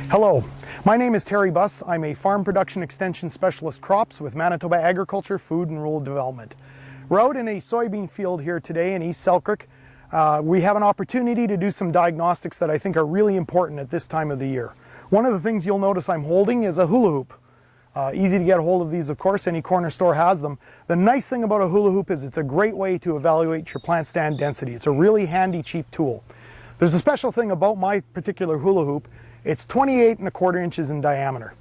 Hello, my name is Terry Buss. I'm a Farm Production Extension Specialist Crops with Manitoba Agriculture, Food and Rural Development. We're out in a soybean field here today in East Selkirk. We have an opportunity to do some diagnostics that I think are really important at this time of the year. One of the things you'll notice I'm holding is a hula hoop. Easy to get a hold of these, of course, any corner store has them. The nice thing about a hula hoop is it's a great way to evaluate your plant stand density. It's a really handy, cheap tool. There's a special thing about my particular hula hoop. It's 28¼ inches in diameter.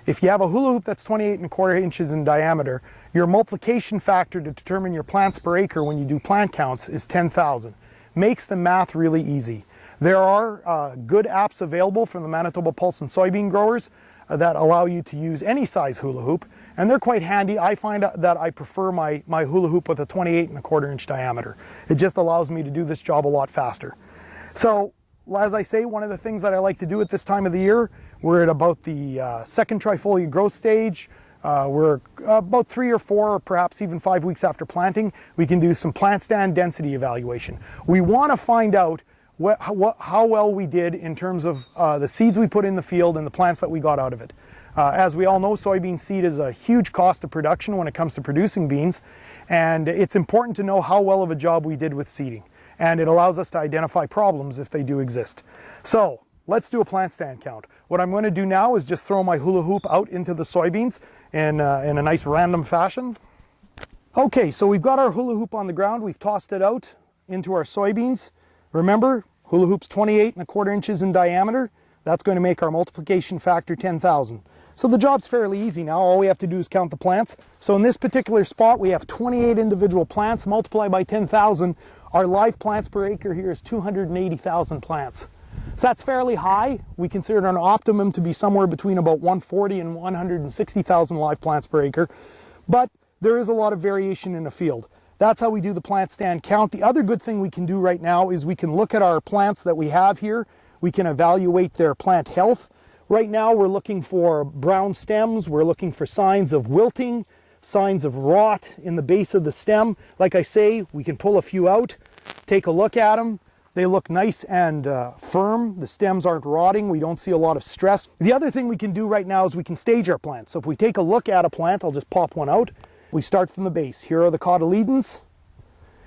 If you have a hula hoop that's 28¼ inches in diameter, your multiplication factor to determine your plants per acre when you do plant counts is 10,000. Makes the math really easy. There are good apps available from the Manitoba Pulse and Soybean growers that allow you to use any size hula hoop, and they're quite handy. I find that I prefer my hula hoop with a 28¼ inch diameter. It just allows me to do this job a lot faster. So, as I say, one of the things that I like to do at this time of the year, we're at about the second trifoliate growth stage. We're about 3 or 4 or perhaps even 5 weeks after planting. We can do some plant stand density evaluation. We want to find out how well we did in terms of the seeds we put in the field and the plants that we got out of it. As we all know, soybean seed is a huge cost of production when it comes to producing beans, and it's important to know how well of a job we did with seeding. And it allows us to identify problems if they do exist. So let's do a plant stand count. What I'm going to do now is just throw my hula hoop out into the soybeans in a nice random fashion. Okay, so we've got our hula hoop on the ground. We've tossed it out into our soybeans. Remember, hula hoop's 28¼ inches in diameter. That's going to make our multiplication factor 10,000. So the job's fairly easy now. All we have to do is count the plants. So in this particular spot, we have 28 individual plants. Multiply by 10,000. Our live plants per acre here is 280,000 plants. So that's fairly high. We consider an optimum to be somewhere between about 140 and 160,000 live plants per acre. But there is a lot of variation in the field. That's how we do the plant stand count. The other good thing we can do right now is we can look at our plants that we have here. We can evaluate their plant health. Right now we're looking for brown stems. We're looking for signs of wilting, signs of rot in the base of the stem. Like I say, we can pull a few out, take a look at them. They look nice and firm. The stems aren't rotting. We don't see a lot of stress. The other thing we can do right now is we can stage our plants. So if we take a look at a plant, I'll just pop one out. We start from the base. Here are the cotyledons.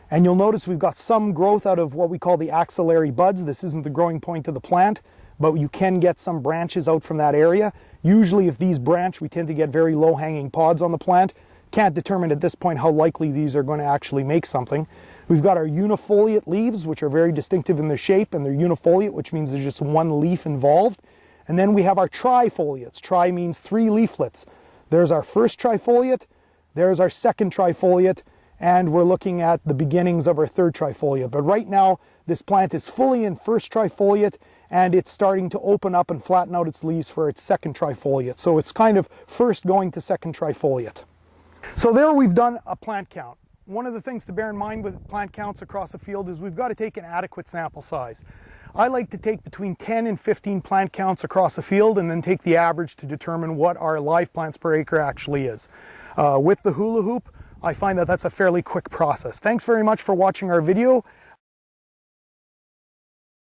And you'll notice we've got some growth out of what we call the axillary buds. This isn't the growing point of the plant, but you can get some branches out from that area. Usually if these branch, we tend to get very low-hanging pods on the plant. Can't determine at this point how likely these are going to actually make something. We've got our unifoliate leaves, which are very distinctive in their shape, and they're unifoliate, which means there's just one leaf involved. And then we have our trifoliates. Tri means 3 leaflets. There's our first trifoliate, there's our second trifoliate, and we're looking at the beginnings of our third trifoliate. But right now, this plant is fully in first trifoliate, and it's starting to open up and flatten out its leaves for its second trifoliate. So it's kind of first going to second trifoliate. So there we've done a plant count. One of the things to bear in mind with plant counts across a field is we've got to take an adequate sample size. I like to take between 10 and 15 plant counts across a field and then take the average to determine what our live plants per acre actually is. With the hula hoop, I find that that's a fairly quick process. Thanks very much for watching our video,